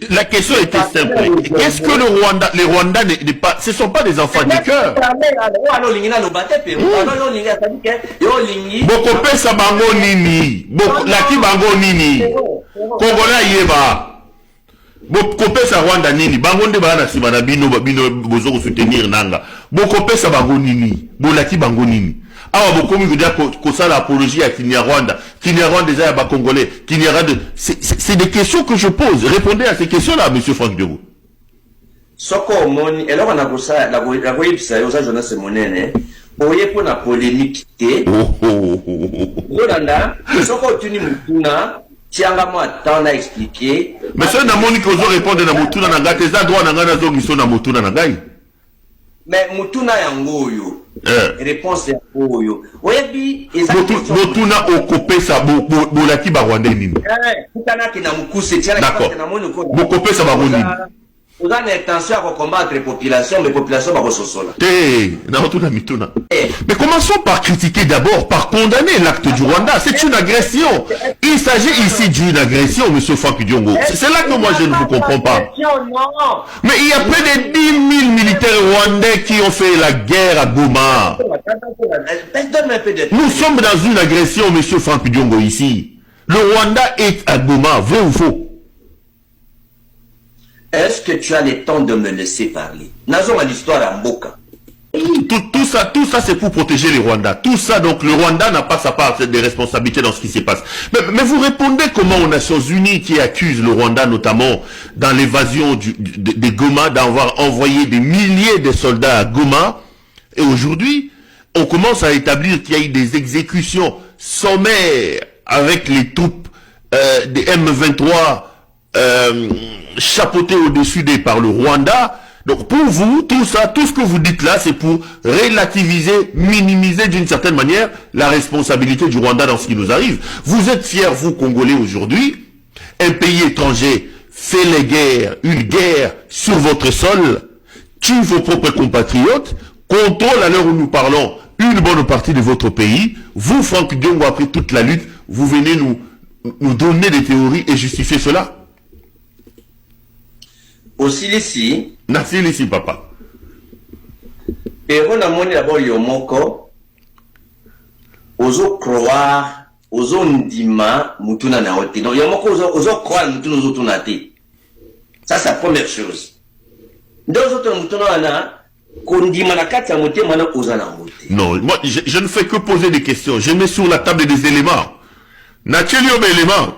La question était simple. Qu'est-ce que le Rwanda, les Rwandais n'est pas, ce ne sont pas des enfants du cœur. Bokopesa bango nini, laki bango nini, Congolais yeba, bokopesa Rwanda nini, bango nde bana sima na bino bozo soutenir nanga, bokopesa bango nini, bolaki bango nini. Ah, bokomi vous dire que ça l'apologie à Kinyarwanda déjà à Congolais, Kinyarwanda, c'est des questions que je pose. Répondez à ces questions-là, monsieur Franck Diogo. Soko moni, alors on a pour ça, la goyipsa, yosa Jonas Monene, oye pour la polémique té. Yolanda, soko tuni mutuna, tianga moi tant à expliquer. Mais ça n'a moni qu'on répondre na mutuna na gate, ça doit na ngana zo miso na mutuna na gai. Mais mutuna yangoyo. Réponse ya oyo. Oyebi mutuna okopesa bolaki ba Rwandais nini. Kutana kina mukuse tianga na moni ko. Bokopesa ba nini. Vous avez l'intention à combattre les populations, mais les populations vont se sola. Mais commençons par critiquer d'abord, par condamner l'acte du Rwanda. C'est une agression. Il s'agit ici d'une agression, monsieur Franck Diongo. C'est là que moi je ne vous comprends pas. Mais il y a près de 10 000 militaires rwandais qui ont fait la guerre à Goma. Nous sommes dans une agression, monsieur Franck Diongo, ici. Le Rwanda est à Goma, vrai ou faux? Est-ce que tu as le temps de me laisser parler? Nazon à l'histoire à Mboka. Tout ça c'est pour protéger les Rwandais. Tout ça, donc le Rwanda n'a pas sa part de responsabilité dans ce qui se passe. Mais vous répondez comment aux Nations Unies qui accusent le Rwanda, notamment dans l'évasion de Goma, d'avoir envoyé des milliers de soldats à Goma. Et aujourd'hui, on commence à établir qu'il y a eu des exécutions sommaires avec les troupes des M23 chapeauté au-dessus par le Rwanda. Donc pour vous, tout ça, tout ce que vous dites là, c'est pour relativiser, minimiser d'une certaine manière la responsabilité du Rwanda dans ce qui nous arrive. Vous êtes fiers, vous Congolais aujourd'hui, un pays étranger fait une guerre sur votre sol, tue vos propres compatriotes, contrôle à l'heure où nous parlons une bonne partie de votre pays. Vous, Franck Diongo, après toute la lutte, vous venez nous donner des théories et justifier cela. Aussi ici. Merci ici, papa. Et on a monné d'abord Yomoko. Ozo croire, ozo ndima, mutuna na ote. Donc Yomoko ozo croire mutuna ozo tunate. Ça c'est la première chose. Deux autres mutuna na kondima na kati ya mote mana oza na mote. Non, moi je ne fais que poser des questions. Je mets sur la table des éléments. N'a-t-il eu éléments?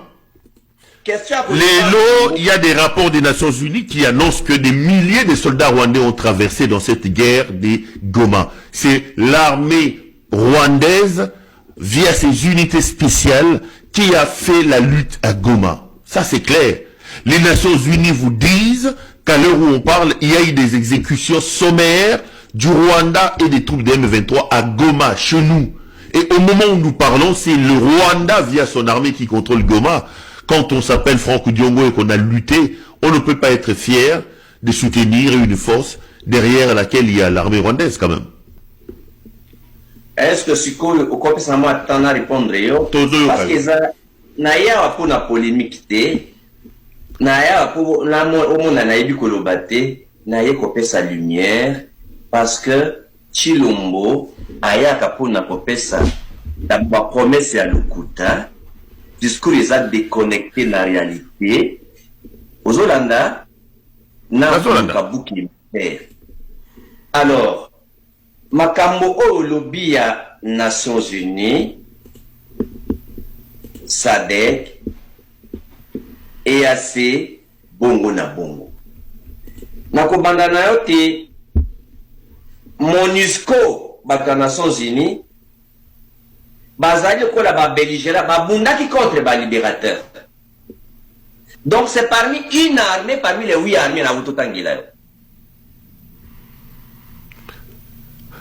Il y a des rapports des Nations Unies qui annoncent que des milliers de soldats rwandais ont traversé dans cette guerre des Goma. C'est l'armée rwandaise, via ses unités spéciales, qui a fait la lutte à Goma. Ça c'est clair. Les Nations Unies vous disent qu'à l'heure où on parle, il y a eu des exécutions sommaires du Rwanda et des troupes de M23 à Goma, chez nous. Et au moment où nous parlons, c'est le Rwanda via son armée qui contrôle Goma. Quand on s'appelle Franck Diongo et qu'on a lutté, on ne peut pas être fier de soutenir une force derrière laquelle il y a l'armée rwandaise quand même. Est-ce que si au côté ça m'a tant à répondre parce que ça n'a ya pour la polémique n'a ya pour la au monde n'a eu kolobate n'a ya copé sa lumière parce que Chilombo aya pour na copé ça la promesse à Lukuta. Discours les a déconnecté de la réalité. Aux Hollanda, n'a pas bouclé. Alors, Makambo au lobby à Nations Unies, SADC, EAC, Bongo na Bongo. Nakobanda na yote, MONUSCO, bata Nations Unies, bazali kola ba belligérant ba bundaki contre ba libérateur. Donc c'est parmi une armée parmi les 8 armées na utotangila.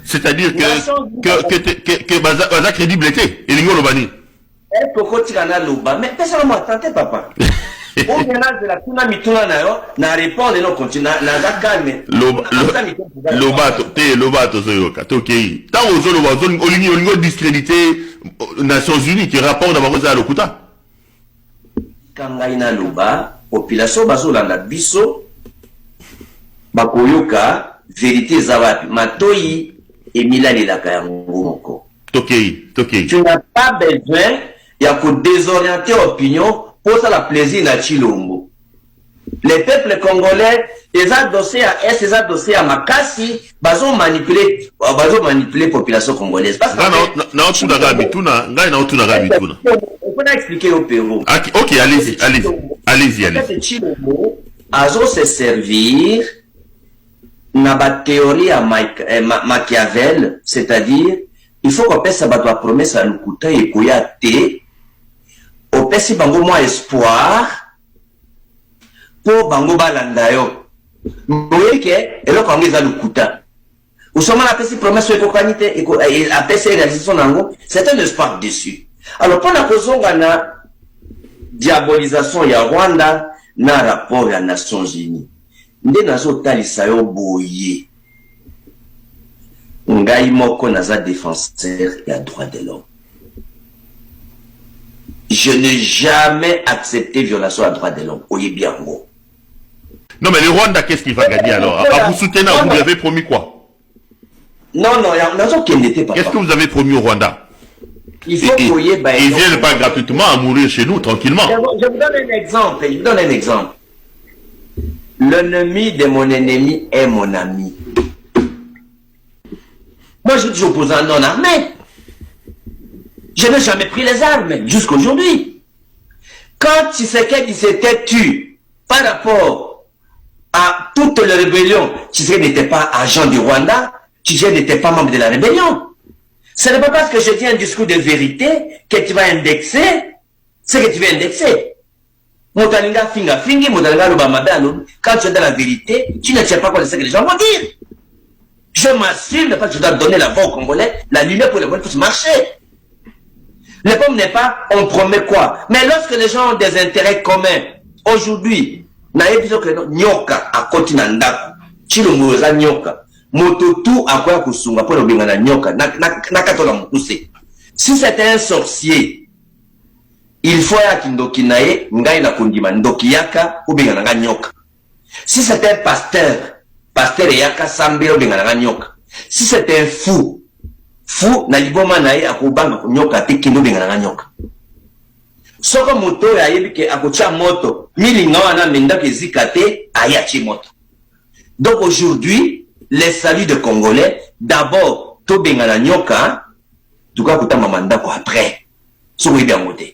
C'est-à-dire que baza crédible était elingo lobani. Et pourquoi tu en as loba mais personne m'a tenté papa. On vient de la tuna mituna na yo na répondre non continue na za calme. Lobato zoyoka tokei. Tant aux zolo olingo discrédité Nations Unies qui rapporte d'abord à Lokuta. Kangaina loba population bazolanda biso bakoyoka vérité zawapi matoi emilalelaka yango moko. Tu n'as pas besoin ya ko désorienter opinion pour ça la plaisir na Chilombo. Les peuples congolais, les dossiers à S, les dossiers à Makassi, bazo manipuler population congolaise. Parce que on peut expliquer au Pérou. Ok, allez-y. Chilombo azo se servir na ba théorie à Machiavel, c'est-à-dire il faut qu'on pèse sa bateau promesse à Lukuta et Koyate, on pèse bango moins espoir pour bango balanda yo. Vous voyez que et là quand ils a Lukuta, ou seulement la pèse promesse et cocanité et la pèse réalisation nango, c'est un espoir dessus. Alors pour la cause on a diabolisation ya Rwanda na rapport à Nations Unies. Nde nazo talisa yo boye. Ngai moko naza défenseur des droits de l'homme. Je n'ai jamais accepté violation des droits de l'homme. Oyez bien gros. Non mais le Rwanda, qu'est-ce qu'il va gagner alors? À vous soutenir, vous lui avez promis quoi? Non, n'était pas. Qu'est-ce que vous avez promis au Rwanda? Il faut qu'ils ils viennent pas gratuitement à mourir chez nous, tranquillement. Je vous donne un exemple. L'ennemi de mon ennemi est mon ami. Moi, je suis opposant non armé. Je n'ai jamais pris les armes, jusqu'aujourd'hui. Quand Tshisekedi s'était tué par rapport à toutes les rébellions, Tshisekedi n'était pas agent du Rwanda, Tshisekedi n'était pas membre de la rébellion. Ce n'est pas parce que je dis un discours de vérité que tu vas indexer ce que tu veux indexer. Motalinga finga fingi, motalinga lobamabano, quand tu es dans la vérité, tu ne sais pas quoi ce que les gens vont dire. Je m'assure parce que je dois donner la voix aux Congolais, la lumière pour les bonnes tous marcher. Le peuple n'est pas, on promet quoi. Mais lorsque les gens ont des intérêts communs, aujourd'hui, naïe biso que nyoka à continanda, chilongoza nyoka, mototu à quoi kusunga pour le bingana nyoka, nakatola mukuse. Si c'était un sorcier, il faut ya ndoki nae ngai na kundima ndoki yaka ubingana nga nyoka. Si c'était un pasteur yaka sambe ubingana nga nyoka. Si c'était un fou na liboma nae akubanga kunyoka tikindo ubingana nga nyoka. Soko moto ya yebike akocha moto milinga wana menda kezikate ayachi moto. Donc aujourd'hui, les saluts de Congolais, d'abord to bingana nyoka, tuka kutama mandako après. Souri bien moté.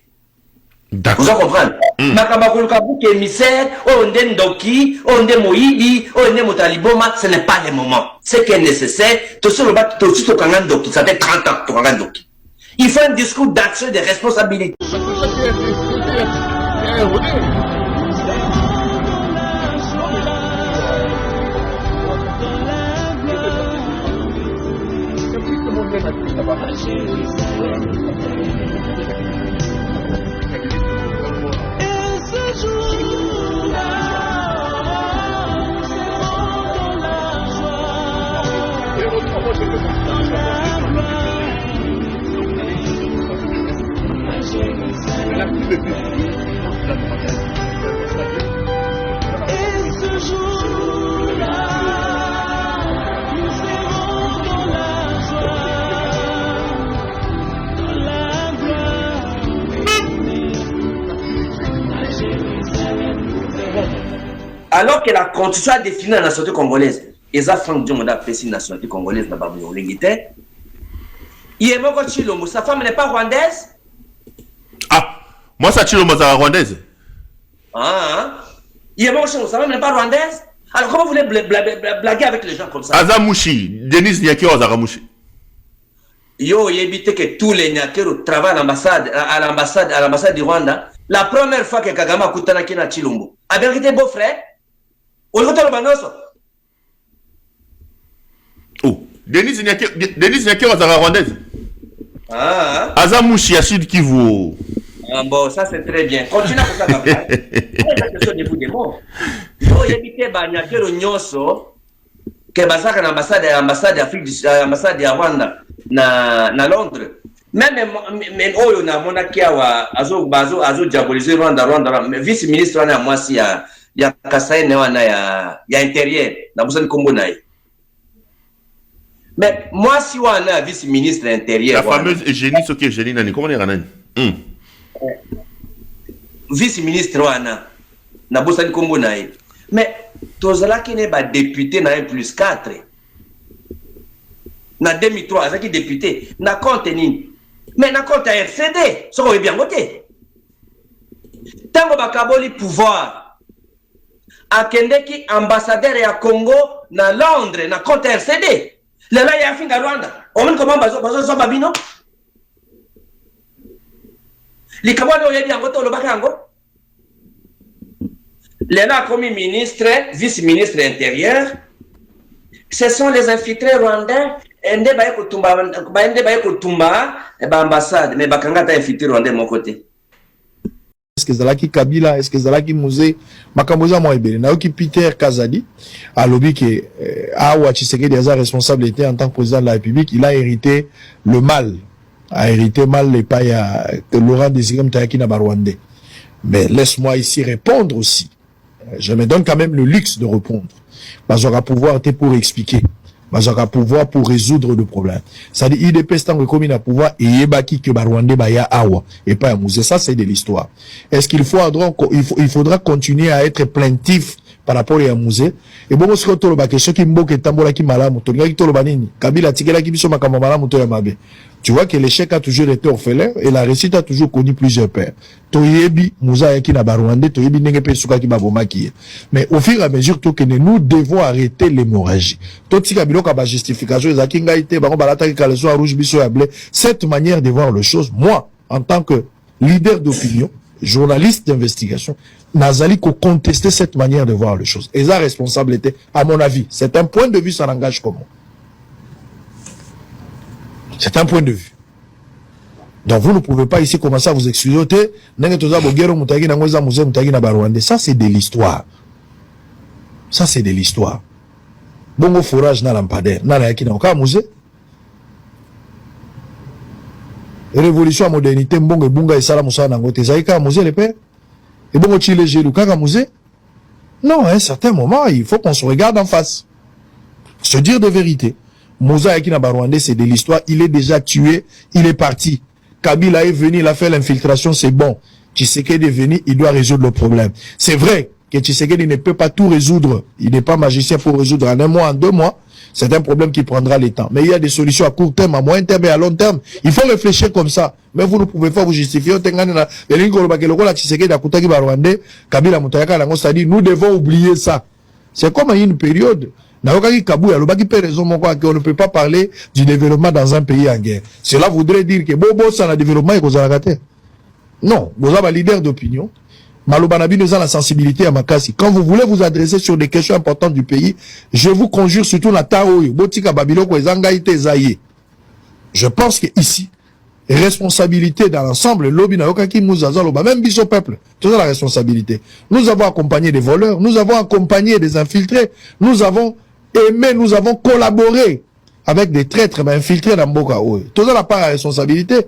Vous en comprenez? Makamakulka bouke émissaire, on est Ndoki, on est Moïdi, on est Motaliboma, ce n'est pas le moment. Ce qui est nécessaire, tout ce Ndoki, ça fait 30 ans pour Ndoki. Il faut un discours d'action et de responsabilité. Alors que la constitution a défini la nationalité congolaise, et ça, Franck Dion a apprécié la nationalité congolaise dans Babylon Linguité. Yemoko Chilombo, sa femme n'est pas rwandaise? Ah, moi ça Chilombo, c'est rwandaise. Ah, Yemoko Chilombo, sa femme n'est pas rwandaise? Alors comment vous voulez blaguer avec les gens comme ça? Azamushi, Denis Nyakero Azamushi. Yo, évitez que tous les Nyakero travaillent à l'ambassade du Rwanda. La première fois que Kagame a koutana kina Chilombo, a bien été beau-frère? On le oh, Denis Nyakero Azara rwandaise. Ah. Azamushi à Sud Kivu. Ah bon, ça c'est très bien. Continuez pour ça, papa. La question de vous des mots. Yo, évitez Nyakero Nyoso, que Bazaka l'ambassade d'Afrique, l'ambassade de Rwanda, na Londres. Même oyo na monaki awa azo diaboliser Rwanda vice ministre wana moi si ya Kasai ne wana ya intérieur na busani kombo na ye. Mais moi si wana vice ministre intérieur la fameuse Eugénie Soki Eugénie nani comment on dit vice ministre wana na busani kombo na ye. Mais tozalaki ne ba député na 1+4 na 2003 azaki député na compte nini. Mais na compte à RCD, ce qu'on est bien voté. Tant que bakaboli pouvoir, akendeki ambassadeur ya Congo na Londres na compte à RCD. Le là ya finga Rwanda. On même comment bazo babino. Li kabano yebi ango to lo bakango. Le là comme ministre, vice-ministre intérieur, ce sont les infiltrés rwandais. Ende baye kutumba ambassade mais bakanga ta infiltré rwandais mon côté. Est-ce que Zalaki Kabila, est-ce que Zalaki Musée, Makamboza Moïbele, Naoki Peter Kazadi, a lobby que Awa Tshisekedi est responsable était en tant que président de la République, il a hérité le mal, les pailles à Laurent Désiré Mtayaki Nabarwandais. Mais laisse-moi ici répondre aussi. Je me donne quand même le luxe de répondre. Parce qu'on va pouvoir être pour expliquer. Parce qu'on va pouvoir pour résoudre le problème. C'est-à-dire, IDP, tant que comme il a pouvoir, et Yebaki que Barwande Baya Awa, et pas à Mouzé. Ça, c'est de l'histoire. Est-ce qu'il faudra continuer à être plaintif par rapport à Mouzé? Et bon, ce que la question qui mboke tambola qui malamu, tonga qui tolobanini, Kabila tikela qui biso makamamala muto ya mabe. Tu vois que l'échec a toujours été orphelin et la réussite a toujours connu plusieurs pères. Toyebi, Mouza Yaki na Barwande, Toyebi Nengepe Souka qui babomaki. Mais au fur et à mesure que nous devons arrêter l'hémorragie. Totika biloka ba justification, Zakinga ite, Baron Balata qui kaleso à rouge biso yablé. Cette manière de voir les choses, moi, en tant que leader d'opinion, journaliste d'investigation, Nazali ko contester cette manière de voir les choses. Et sa responsabilité, à mon avis, c'est un point de vue, ça n'engage comment. C'est un point de vue. Donc vous ne pouvez pas ici commencer à vous excuser. Ça c'est de l'histoire. Ça c'est de l'histoire. Bongo forage na lampadaire. Na yaki na oka musée. Révolution à modernité mbongo bunga esala musala nangote. Zaika musée le père. Et bongo chile jelu kaka musée. Non, à un certain moment, il faut qu'on se regarde en face. Se dire de vérité. Moussa Yakina Barwande, c'est de l'histoire. Il est déjà tué. Il est parti. Kabila est venu, il a fait l'infiltration, c'est bon. Tshisekedi est venu, il doit résoudre le problème. C'est vrai que Tshisekedi ne peut pas tout résoudre. Il n'est pas magicien pour résoudre en un mois, en 2 mois. C'est un problème qui prendra le temps. Mais il y a des solutions à court terme, à moyen terme et à long terme. Il faut réfléchir comme ça. Mais vous ne pouvez pas vous justifier. Nous devons oublier ça. C'est comme à une période. On ne peut pas parler du développement dans un pays en guerre. Cela voudrait dire que Bobo sans le développement est non, vous avez un leader d'opinion. Malobanabi nous a la sensibilité à Makasi. Quand vous voulez vous adresser sur des questions importantes du pays, je vous conjure surtout la Taoyo, Botika Babiloko et Zangaïte Zaye. Je pense que ici, responsabilité dans l'ensemble, lobby Naokaki Mouzazaloba, même biso peuple, toute la responsabilité. Nous avons accompagné des voleurs, nous avons accompagné des infiltrés, nous avons aimé, nous avons collaboré avec des traîtres infiltrés dans Mboka Oyo. Toute la part de la responsabilité.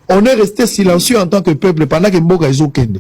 On est resté silencieux en tant que peuple pendant que Mboka est au Kende.